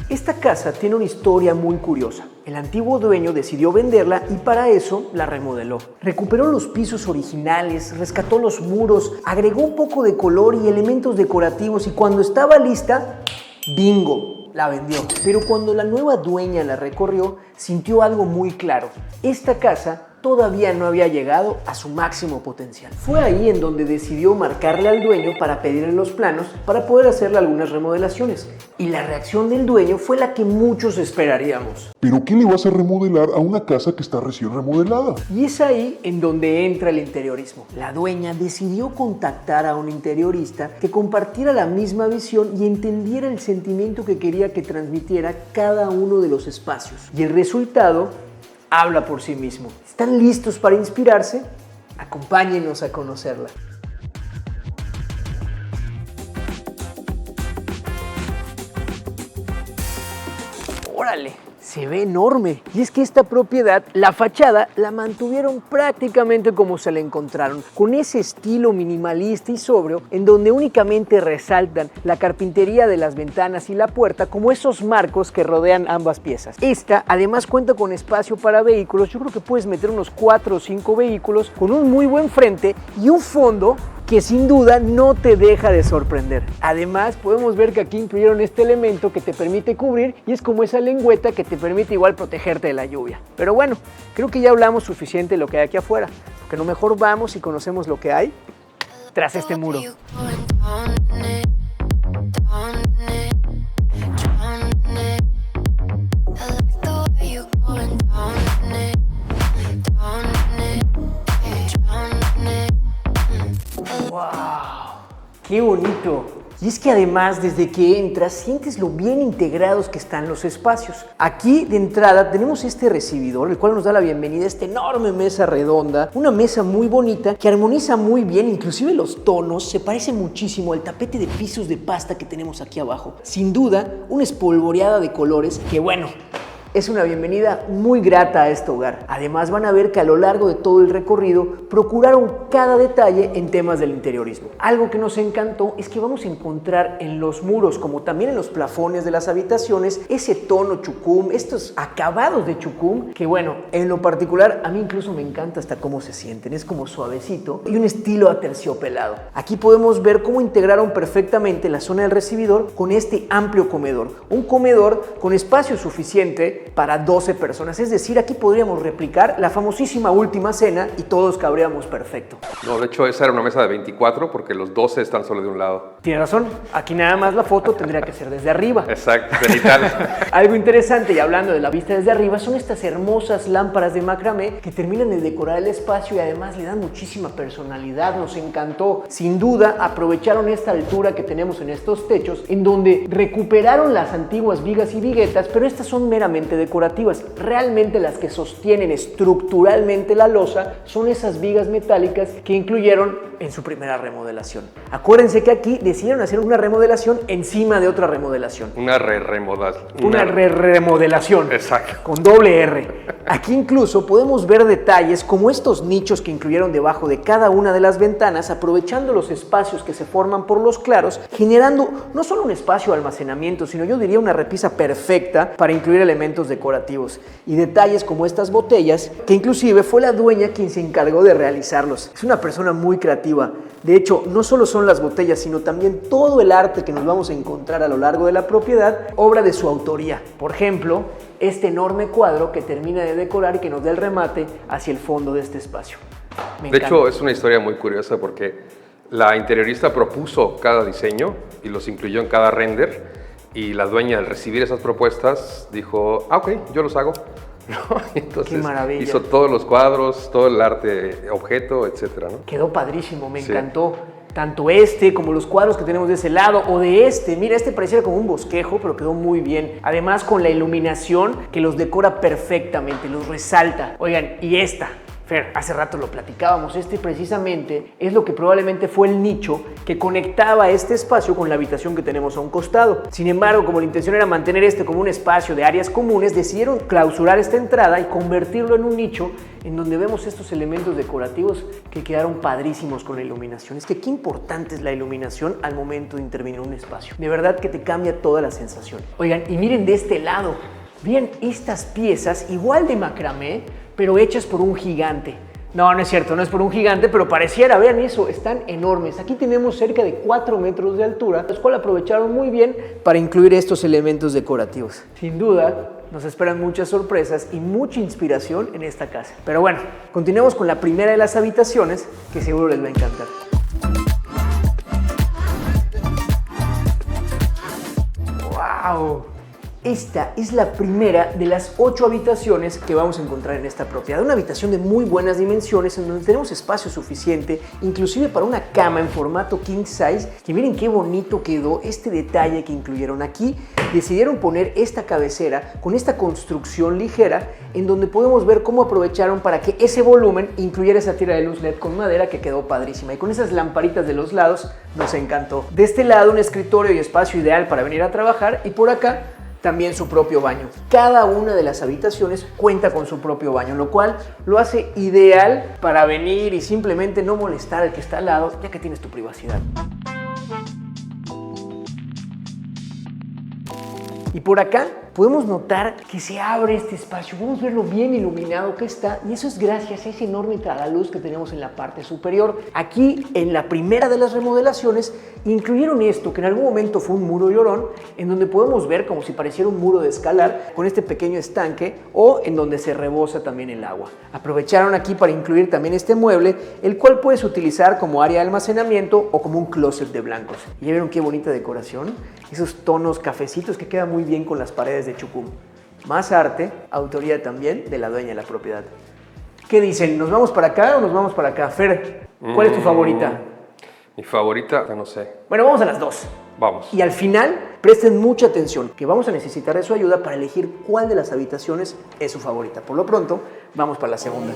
Esta casa tiene una historia muy curiosa. El antiguo dueño decidió venderla y para eso la remodeló. Recuperó los pisos originales, rescató los muros, agregó un poco de color y elementos decorativos y cuando estaba lista, ¡bingo!, la vendió. Pero cuando la nueva dueña la recorrió, sintió algo muy claro. Esta casa todavía no había llegado a su máximo potencial. Fue ahí en donde decidió marcarle al dueño para pedirle los planos para poder hacerle algunas remodelaciones. Y la reacción del dueño fue la que muchos esperaríamos. ¿Pero qué le vas a remodelar a una casa que está recién remodelada? Y es ahí en donde entra el interiorismo. La dueña decidió contactar a un interiorista que compartiera la misma visión y entendiera el sentimiento que quería que transmitiera cada uno de los espacios. Y el resultado habla por sí mismo. ¿Están listos para inspirarse? Acompáñenos a conocerla. ¡Órale! Se ve enorme. Y es que esta propiedad, la fachada, la mantuvieron prácticamente como se la encontraron, con ese estilo minimalista y sobrio, en donde únicamente resaltan la carpintería de las ventanas y la puerta como esos marcos que rodean ambas piezas. Esta además cuenta con espacio para vehículos. Yo creo que puedes meter unos 4 o 5 vehículos con un muy buen frente y un fondo que sin duda no te deja de sorprender. Además, podemos ver que aquí incluyeron este elemento que te permite cubrir y es como esa lengüeta que te permite igual protegerte de la lluvia. Pero bueno, creo que ya hablamos suficiente de lo que hay aquí afuera, porque no mejor vamos y conocemos lo que hay tras este muro. ¡Wow! ¡Qué bonito! Y es que además, desde que entras, sientes lo bien integrados que están los espacios. Aquí, de entrada, tenemos este recibidor, el cual nos da la bienvenida a esta enorme mesa redonda. Una mesa muy bonita, que armoniza muy bien, inclusive los tonos se parecen muchísimo al tapete de pisos de pasta que tenemos aquí abajo. Sin duda, una espolvoreada de colores que, bueno, es una bienvenida muy grata a este hogar. Además van a ver que a lo largo de todo el recorrido procuraron cada detalle en temas del interiorismo. Algo que nos encantó es que vamos a encontrar en los muros, como también en los plafones de las habitaciones, ese tono chucum, estos acabados de chucum, que bueno, en lo particular a mí incluso me encanta hasta cómo se sienten. Es como suavecito y un estilo aterciopelado. Aquí podemos ver cómo integraron perfectamente la zona del recibidor con este amplio comedor. Un comedor con espacio suficiente para 12 personas, es decir, aquí podríamos replicar la famosísima última cena y todos cabríamos perfecto. No, de hecho esa era una mesa de 24 porque los 12 están solo de un lado. Tiene razón, aquí nada más la foto tendría que ser desde arriba. Exacto, cenital. Algo interesante, y hablando de la vista desde arriba, son estas hermosas lámparas de macramé que terminan de decorar el espacio y además le dan muchísima personalidad. Nos encantó. Sin duda aprovecharon esta altura que tenemos en estos techos, en donde recuperaron las antiguas vigas y viguetas, pero estas son meramente decorativas. Realmente las que sostienen estructuralmente la losa son esas vigas metálicas que incluyeron en su primera remodelación. Acuérdense que aquí decidieron hacer una remodelación encima de otra remodelación. Una remodelación. Una remodelación. Exacto. Con doble R. Aquí incluso podemos ver detalles como estos nichos que incluyeron debajo de cada una de las ventanas, aprovechando los espacios que se forman por los claros, generando no solo un espacio de almacenamiento, sino yo diría una repisa perfecta para incluir elementos decorativos. Y detalles como estas botellas, que inclusive fue la dueña quien se encargó de realizarlos. Es una persona muy creativa. De hecho, no solo son las botellas, sino también todo el arte que nos vamos a encontrar a lo largo de la propiedad, obra de su autoría. Por ejemplo, este enorme cuadro que termina de decorar y que nos da el remate hacia el fondo de este espacio. De hecho, es una historia muy curiosa porque la interiorista propuso cada diseño y los incluyó en cada render, y la dueña, al recibir esas propuestas, dijo, ok, yo los hago. ¿No? Entonces, qué maravilla. hizo todos los cuadros, todo el arte, objeto, etcétera, ¿no? Quedó padrísimo, me encantó. Tanto este como los cuadros que tenemos de ese lado o de este. Mira, este pareciera como un bosquejo, pero quedó muy bien. Además, con la iluminación que los decora perfectamente, los resalta. Oigan, y esta Fer, hace rato lo platicábamos, este precisamente es lo que probablemente fue el nicho que conectaba este espacio con la habitación que tenemos a un costado. Sin embargo, como la intención era mantener este como un espacio de áreas comunes, decidieron clausurar esta entrada y convertirlo en un nicho en donde vemos estos elementos decorativos que quedaron padrísimos con la iluminación. Es que qué importante es la iluminación al momento de intervenir en un espacio. De verdad que te cambia toda la sensación. Oigan, y miren de este lado, bien estas piezas igual de macramé, pero hechas por un gigante. No, no es cierto, no es por un gigante, pero pareciera, vean eso, están enormes. Aquí tenemos cerca de 4 metros de altura, los cuales aprovecharon muy bien para incluir estos elementos decorativos. Sin duda, nos esperan muchas sorpresas y mucha inspiración en esta casa. Pero bueno, continuemos con la primera de las habitaciones, que seguro les va a encantar. ¡Wow! Esta es la primera de las 8 habitaciones que vamos a encontrar en esta propiedad. Una habitación de muy buenas dimensiones en donde tenemos espacio suficiente, inclusive para una cama en formato king size. Y miren qué bonito quedó este detalle que incluyeron aquí. Decidieron poner esta cabecera con esta construcción ligera en donde podemos ver cómo aprovecharon para que ese volumen incluyera esa tira de luz LED con madera que quedó padrísima. Y con esas lamparitas de los lados nos encantó. De este lado un escritorio y espacio ideal para venir a trabajar y por acá también su propio baño. Cada una de las habitaciones cuenta con su propio baño, lo cual lo hace ideal para venir y simplemente no molestar al que está al lado, ya que tienes tu privacidad. Y por acá podemos notar que se abre este espacio, podemos ver lo bien iluminado que está y eso es gracias a ese enorme tragaluz que tenemos en la parte superior. Aquí en la primera de las remodelaciones incluyeron esto que en algún momento fue un muro llorón en donde podemos ver como si pareciera un muro de escalar con este pequeño estanque o en donde se rebosa también el agua. Aprovecharon aquí para incluir también este mueble el cual puedes utilizar como área de almacenamiento o como un closet de blancos. ¿Y ya vieron qué bonita decoración? Esos tonos cafecitos que quedan muy bien con las paredes de Chucum. Más arte, autoría también de la dueña de la propiedad. ¿Qué dicen? ¿Nos vamos para acá o nos vamos para acá? Fer, ¿cuál es tu favorita? Mi favorita, no sé. Bueno, vamos a las dos. Vamos. Y al final, presten mucha atención, que vamos a necesitar de su ayuda para elegir cuál de las habitaciones es su favorita. Por lo pronto, vamos para la segunda.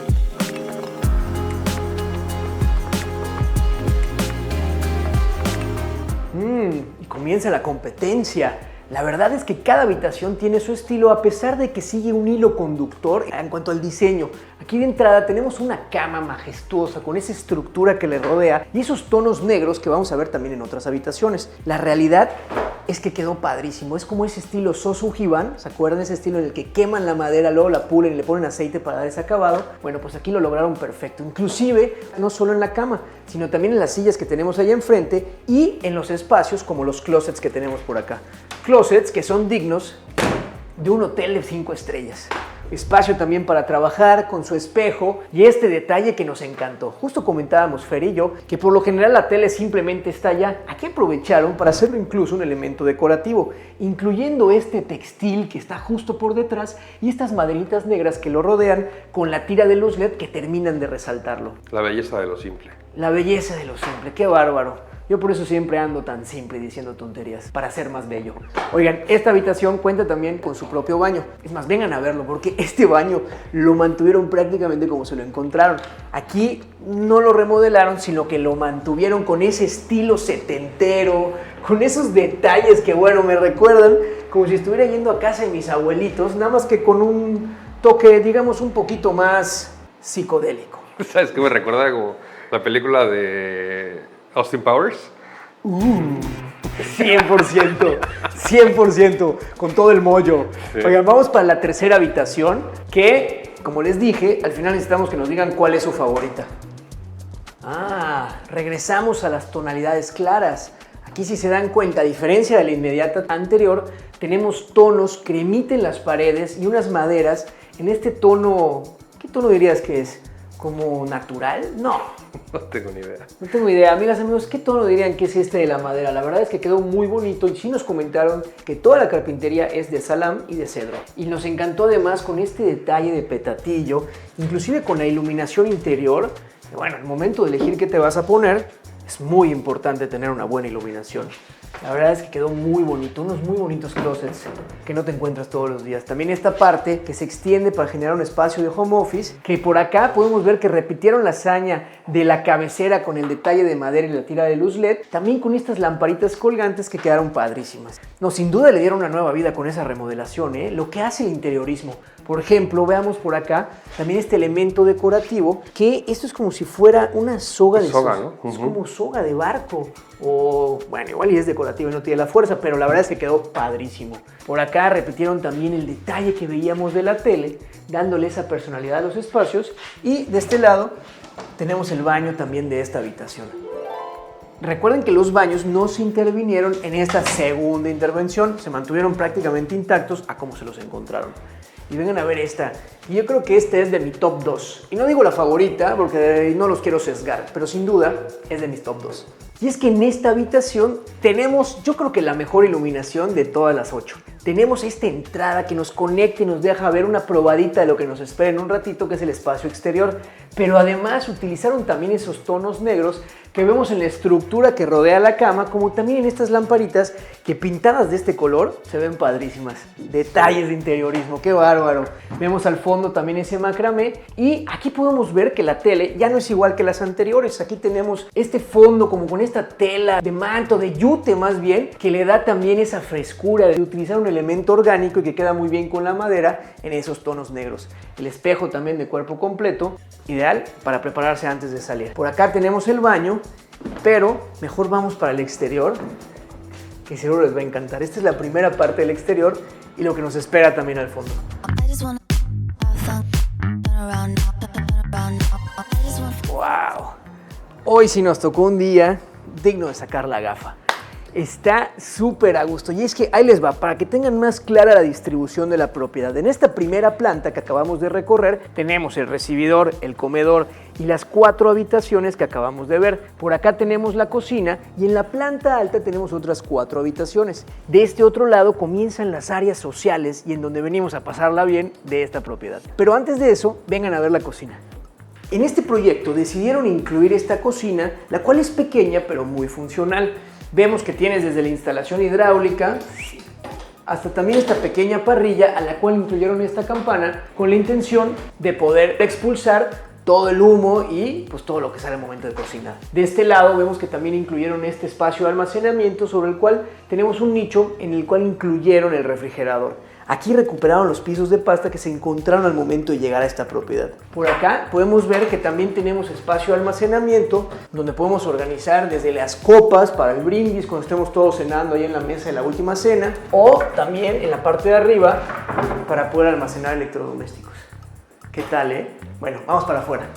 Y comienza la competencia. La verdad es que cada habitación tiene su estilo a pesar de que sigue un hilo conductor en cuanto al diseño. Aquí de entrada tenemos una cama majestuosa con esa estructura que le rodea y esos tonos negros que vamos a ver también en otras habitaciones. La realidad es que quedó padrísimo. Es como ese estilo Sosu-Hiban, ¿se acuerdan? Ese estilo en el que queman la madera, luego la pulen y le ponen aceite para dar ese acabado. Bueno, pues aquí lo lograron perfecto. Inclusive, no solo en la cama, sino también en las sillas que tenemos ahí enfrente y en los espacios como los closets que tenemos por acá. Closets que son dignos de un hotel de 5 estrellas. Espacio también para trabajar con su espejo y este detalle que nos encantó. Justo comentábamos Fer y yo que por lo general la tele simplemente está allá. Aquí aprovecharon para hacerlo incluso un elemento decorativo, incluyendo este textil que está justo por detrás y estas maderitas negras que lo rodean con la tira de luz LED que terminan de resaltarlo. La belleza de lo simple. La belleza de lo simple, qué bárbaro. Yo por eso siempre ando tan simple diciendo tonterías, para ser más bello. Oigan, esta habitación cuenta también con su propio baño. Es más, vengan a verlo porque este baño lo mantuvieron prácticamente como se lo encontraron. Aquí no lo remodelaron, sino que lo mantuvieron con ese estilo setentero, con esos detalles que, bueno, me recuerdan como si estuviera yendo a casa de mis abuelitos, nada más que con un toque, digamos, un poquito más psicodélico. ¿Sabes qué me recuerda? Como la película de Austin Powers. 100%, 100%, con todo el mollo. Sí. Oigan, vamos para la tercera habitación, que, como les dije, al final necesitamos que nos digan cuál es su favorita. Regresamos a las tonalidades claras. Aquí, si se dan cuenta, a diferencia de la inmediata anterior, tenemos tonos cremita en las paredes y unas maderas en este tono. ¿Qué tono dirías que es? ¿Como natural? No. No tengo ni idea. No tengo idea. Amigas, amigos, ¿qué tono dirían que es este de la madera? La verdad es que quedó muy bonito y sí nos comentaron que toda la carpintería es de salam y de cedro. Y nos encantó además con este detalle de petatillo, inclusive con la iluminación interior. Y bueno, al momento de elegir qué te vas a poner, Es muy importante tener una buena iluminación. La verdad es que quedó muy bonito, unos muy bonitos closets que no te encuentras todos los días. También esta parte que se extiende para generar un espacio de home office, que por acá podemos ver que repitieron la hazaña de la cabecera con el detalle de madera y la tira de luz LED, también con estas lamparitas colgantes que quedaron padrísimas. No, sin duda le dieron una nueva vida con esa remodelación, lo que hace el interiorismo. Por ejemplo, veamos por acá también este elemento decorativo, que esto es como si fuera una soga de soga, ¿no? Es como soga de barco. O, bueno, igual y es decorativo y no tiene la fuerza, pero la verdad es que quedó padrísimo. Por acá repitieron también el detalle que veíamos de la tele, dándole esa personalidad a los espacios. Y de este lado tenemos el baño también de esta habitación. Recuerden que los baños no se intervinieron en esta segunda intervención, se mantuvieron prácticamente intactos a como se los encontraron. Y vengan a ver esta. Y yo creo que esta es de mi top 2. Y no digo la favorita porque no los quiero sesgar, pero sin duda es de mis top 2. Y es que en esta habitación tenemos, yo creo que la mejor iluminación de todas las 8. Tenemos esta entrada que nos conecta y nos deja ver una probadita de lo que nos espera en un ratito, que es el espacio exterior. Pero además utilizaron también esos tonos negros que vemos en la estructura que rodea la cama, como también en estas lamparitas que pintadas de este color se ven padrísimas. Detalles de interiorismo, qué bárbaro. Vemos al fondo también ese macramé y aquí podemos ver que la tele ya no es igual que las anteriores. Aquí tenemos este fondo como con esta tela de manto, de yute más bien, que le da también esa frescura de utilizar un elemento orgánico y que queda muy bien con la madera en esos tonos negros. El espejo también de cuerpo completo, ideal para prepararse antes de salir. Por acá tenemos el baño, pero mejor vamos para el exterior, que seguro les va a encantar. Esta es la primera parte del exterior y lo que nos espera también al fondo. ¡Wow! Hoy sí nos tocó un día digno de sacar la gafa. Está súper a gusto y es que ahí les va, para que tengan más clara la distribución de la propiedad. En esta primera planta que acabamos de recorrer tenemos el recibidor, el comedor y las 4 habitaciones que acabamos de ver. Por acá tenemos la cocina y en la planta alta tenemos otras 4 habitaciones. De este otro lado comienzan las áreas sociales y en donde venimos a pasarla bien de esta propiedad. Pero antes de eso, vengan a ver la cocina. En este proyecto decidieron incluir esta cocina, la cual es pequeña pero muy funcional. Vemos que tienes desde la instalación hidráulica hasta también esta pequeña parrilla a la cual incluyeron esta campana con la intención de poder expulsar todo el humo y pues todo lo que sale al momento de cocinar. De este lado vemos que también incluyeron este espacio de almacenamiento sobre el cual tenemos un nicho en el cual incluyeron el refrigerador. Aquí recuperaron los pisos de pasta que se encontraron al momento de llegar a esta propiedad. Por acá podemos ver que también tenemos espacio de almacenamiento donde podemos organizar desde las copas para el brindis cuando estemos todos cenando ahí en la mesa de la última cena, o también en la parte de arriba para poder almacenar electrodomésticos. ¿Qué tal, Bueno, vamos para afuera.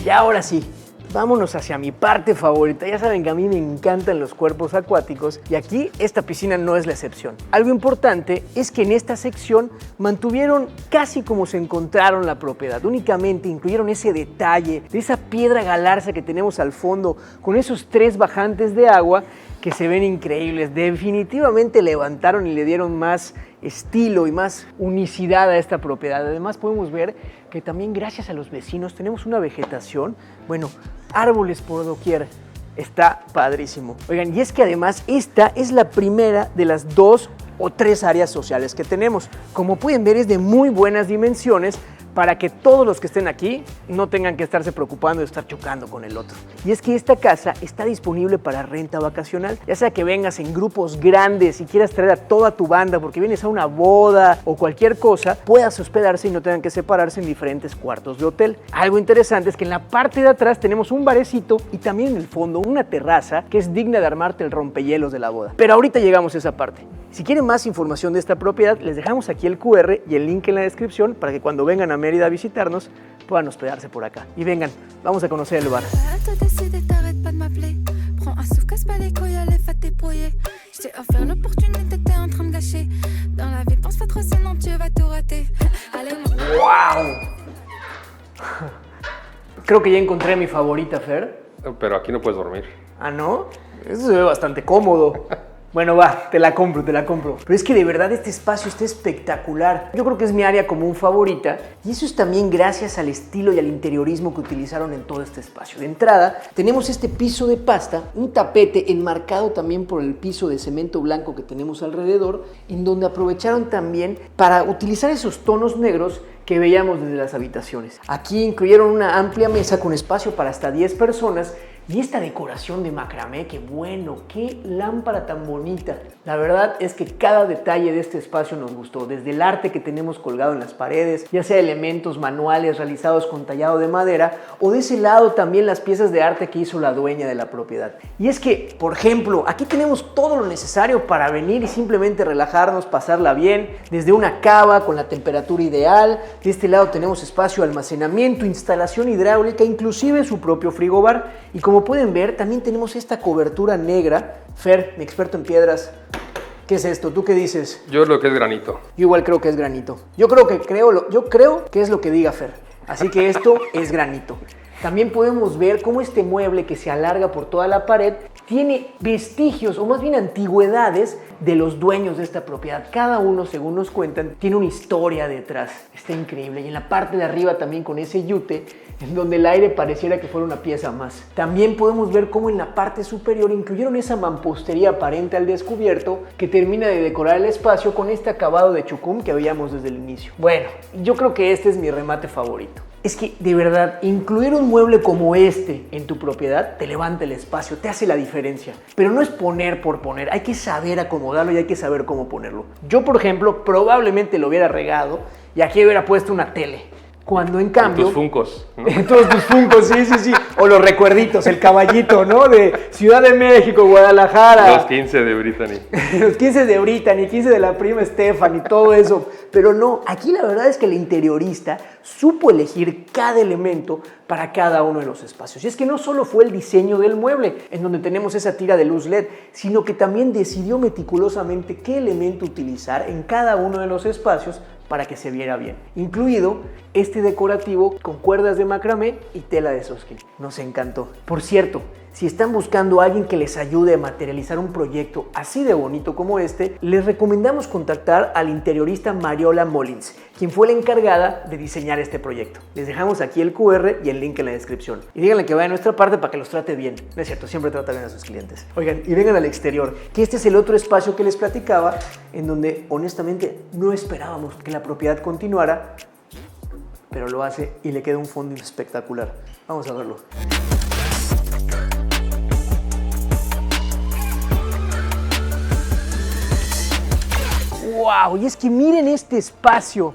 Y ahora sí, vámonos hacia mi parte favorita. Ya saben que a mí me encantan los cuerpos acuáticos y aquí esta piscina no es la excepción. Algo importante es que en esta sección mantuvieron casi como se encontraron la propiedad. Únicamente incluyeron ese detalle de esa piedra galarza que tenemos al fondo con esos 3 bajantes de agua que se ven increíbles. Definitivamente levantaron y le dieron más estilo y más unicidad a esta propiedad. Además podemos ver que también gracias a los vecinos tenemos una vegetación, bueno, árboles por doquier. Está padrísimo. Oigan, y es que además esta es la primera de las 2 o 3 áreas sociales que tenemos. Como pueden ver, es de muy buenas dimensiones para que todos los que estén aquí no tengan que estarse preocupando de estar chocando con el otro. Y es que esta casa está disponible para renta vacacional, ya sea que vengas en grupos grandes y quieras traer a toda tu banda porque vienes a una boda o cualquier cosa, puedas hospedarse y no tengan que separarse en diferentes cuartos de hotel. Algo interesante es que en la parte de atrás tenemos un barecito y también en el fondo una terraza que es digna de armarte el rompehielos de la boda. Pero ahorita llegamos a esa parte. Si quieren más información de esta propiedad, les dejamos aquí el QR y el link en la descripción para que cuando vengan a Mérida a visitarnos puedan hospedarse por acá. Y vengan, vamos a conocer el bar. ¡Wow! Creo que ya encontré mi favorita, Fer. Pero aquí no puedes dormir. ¿Ah, no? Eso se ve bastante cómodo. Bueno, va, te la compro. Pero es que de verdad este espacio está espectacular. Yo creo que es mi área común favorita y eso es también gracias al estilo y al interiorismo que utilizaron en todo este espacio. De entrada, tenemos este piso de pasta, un tapete enmarcado también por el piso de cemento blanco que tenemos alrededor, en donde aprovecharon también para utilizar esos tonos negros que veíamos desde las habitaciones. Aquí incluyeron una amplia mesa con espacio para hasta 10 personas y esta decoración de macramé, qué bueno, qué lámpara tan bonita. La verdad es que cada detalle de este espacio nos gustó, desde el arte que tenemos colgado en las paredes, ya sea elementos manuales realizados con tallado de madera, o de ese lado también las piezas de arte que hizo la dueña de la propiedad. Y es que, por ejemplo, aquí tenemos todo lo necesario para venir y simplemente relajarnos, pasarla bien, desde una cava con la temperatura ideal, de este lado tenemos espacio de almacenamiento, instalación hidráulica, inclusive su propio frigobar, y como pueden ver, también tenemos esta cobertura negra. Fer, mi experto en piedras, ¿qué es esto? ¿Tú qué dices? Yo lo que es granito. Yo igual creo que es granito. Yo creo que es lo que diga Fer. Así que esto es granito. También podemos ver cómo este mueble que se alarga por toda la pared tiene vestigios, o más bien antigüedades, de los dueños de esta propiedad. Cada uno, según nos cuentan, tiene una historia detrás. Está increíble. Y en la parte de arriba también con ese yute, en donde el aire pareciera que fuera una pieza más. También podemos ver cómo en la parte superior incluyeron esa mampostería aparente al descubierto que termina de decorar el espacio con este acabado de chucum que veíamos desde el inicio. Bueno, yo creo que este es mi remate favorito. Es que, de verdad, incluir un mueble como este en tu propiedad te levanta el espacio, te hace la diferencia. Pero no es poner por poner, hay que saber acomodarlo y hay que saber cómo ponerlo. Yo, por ejemplo, probablemente lo hubiera regado y aquí hubiera puesto una tele. Cuando en cambio... Tus funcos, ¿no? Todos tus funcos, sí. O los recuerditos, el caballito, ¿no? De Ciudad de México, Guadalajara. Los 15 de Brittany. Los 15 de Brittany, 15 de la prima Stephanie, todo eso. Pero no, aquí la verdad es que el interiorista supo elegir cada elemento para cada uno de los espacios. Y es que no solo fue el diseño del mueble, en donde tenemos esa tira de luz LED, sino que también decidió meticulosamente qué elemento utilizar en cada uno de los espacios para que se viera bien, incluido este decorativo con cuerdas de macramé y tela de sosquín. Nos encantó. Por cierto, si están buscando a alguien que les ayude a materializar un proyecto así de bonito como este, les recomendamos contactar al interiorista Mariola Molins, quien fue la encargada de diseñar este proyecto. Les dejamos aquí el QR y el link en la descripción. Y díganle que vaya a nuestra parte para que los trate bien. No es cierto, siempre trata bien a sus clientes. Oigan, y vengan al exterior, que este es el otro espacio que les platicaba, en donde honestamente no esperábamos que la propiedad continuara, pero lo hace y le queda un fondo espectacular. Vamos a verlo. ¡Wow! Y es que miren este espacio,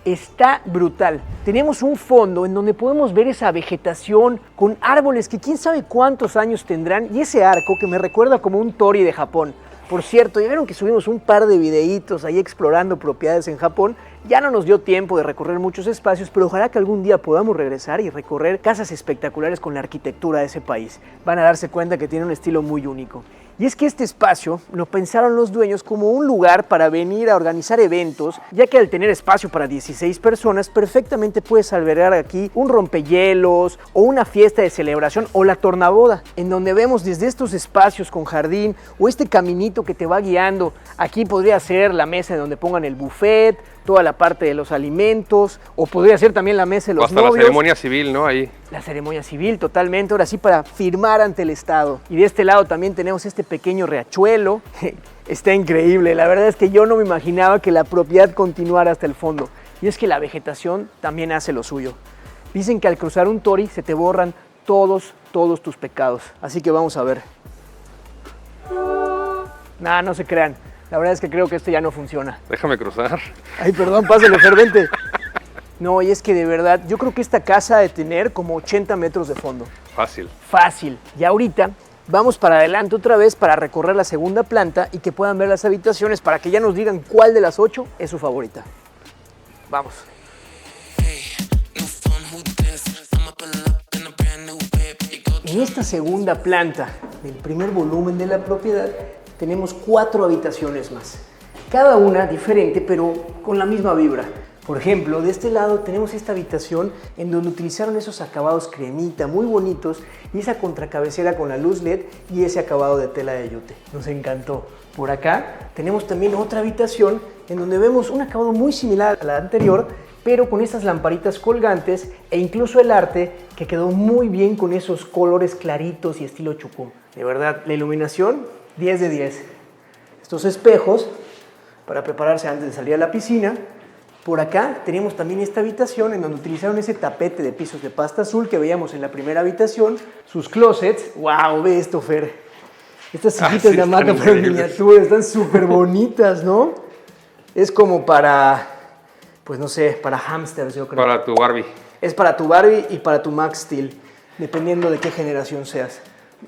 está brutal. Tenemos un fondo en donde podemos ver esa vegetación con árboles que quién sabe cuántos años tendrán y ese arco que me recuerda como un tori de Japón. Por cierto, ya vieron que subimos un par de videitos ahí explorando propiedades en Japón. Ya no nos dio tiempo de recorrer muchos espacios, pero ojalá que algún día podamos regresar y recorrer casas espectaculares con la arquitectura de ese país. Van a darse cuenta que tiene un estilo muy único. Y es que este espacio lo pensaron los dueños como un lugar para venir a organizar eventos, ya que al tener espacio para 16 personas, perfectamente puedes albergar aquí un rompehielos o una fiesta de celebración o la tornaboda, en donde vemos desde estos espacios con jardín o este caminito que te va guiando. Aquí podría ser la mesa donde pongan el buffet, toda la parte de los alimentos, o podría ser también la mesa de los novios. La ceremonia civil, ¿no? Ahí. La ceremonia civil, totalmente, ahora sí para firmar ante el Estado. Y de este lado también tenemos este pequeño riachuelo. Está increíble, la verdad es que yo no me imaginaba que la propiedad continuara hasta el fondo. Y es que la vegetación también hace lo suyo. Dicen que al cruzar un tori se te borran todos tus pecados. Así que vamos a ver. Nah, no se crean. La verdad es que creo que este ya no funciona. Déjame cruzar. Ay, perdón, pásale, Fer, vente. No, y es que de verdad, yo creo que esta casa ha de tener como 80 metros de fondo. Fácil. Fácil. Y ahorita vamos para adelante otra vez para recorrer la segunda planta y que puedan ver las habitaciones para que ya nos digan cuál de las 8 es su favorita. Vamos. En esta segunda planta del primer volumen de la propiedad tenemos 4 habitaciones más. Cada una diferente, pero con la misma vibra. Por ejemplo, de este lado tenemos esta habitación en donde utilizaron esos acabados cremita muy bonitos y esa contracabecera con la luz LED y ese acabado de tela de yute. Nos encantó. Por acá tenemos también otra habitación en donde vemos un acabado muy similar a la anterior, pero con estas lamparitas colgantes e incluso el arte que quedó muy bien con esos colores claritos y estilo chucum. De verdad, la iluminación 10 de 10. Estos espejos para prepararse antes de salir a la piscina. Por acá tenemos también esta habitación en donde utilizaron ese tapete de pisos de pasta azul que veíamos en la primera habitación. Sus closets. ¡Wow! Ve esto, Fer. Estas sillitas sí, de hamaca están para increíbles. miniatura están súper bonitas, ¿no? Es como para, pues no sé, para hamsters, yo creo. Para tu Barbie. Es para tu Barbie y para tu Max Steel, dependiendo de qué generación seas.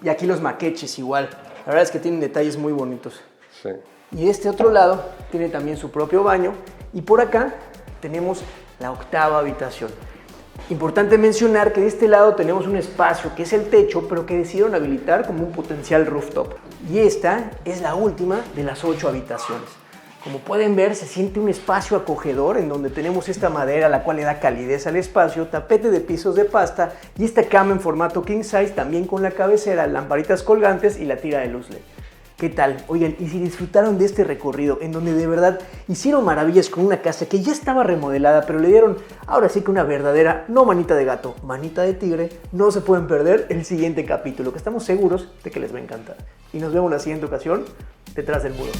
Y aquí los maqueches igual. La verdad es que tienen detalles muy bonitos. Sí. Y este otro lado tiene también su propio baño. Y por acá tenemos la octava habitación. Importante mencionar que de este lado tenemos un espacio que es el techo, pero que decidieron habilitar como un potencial rooftop. Y esta es la última de las 8 habitaciones. Como pueden ver, se siente un espacio acogedor en donde tenemos esta madera, la cual le da calidez al espacio, tapete de pisos de pasta y esta cama en formato king size, también con la cabecera, lamparitas colgantes y la tira de luz LED. ¿Qué tal? Oigan, y si disfrutaron de este recorrido en donde de verdad hicieron maravillas con una casa que ya estaba remodelada, pero le dieron ahora sí que una verdadera, no manita de gato, manita de tigre, no se pueden perder el siguiente capítulo, que estamos seguros de que les va a encantar. Y nos vemos la siguiente ocasión, detrás del muro.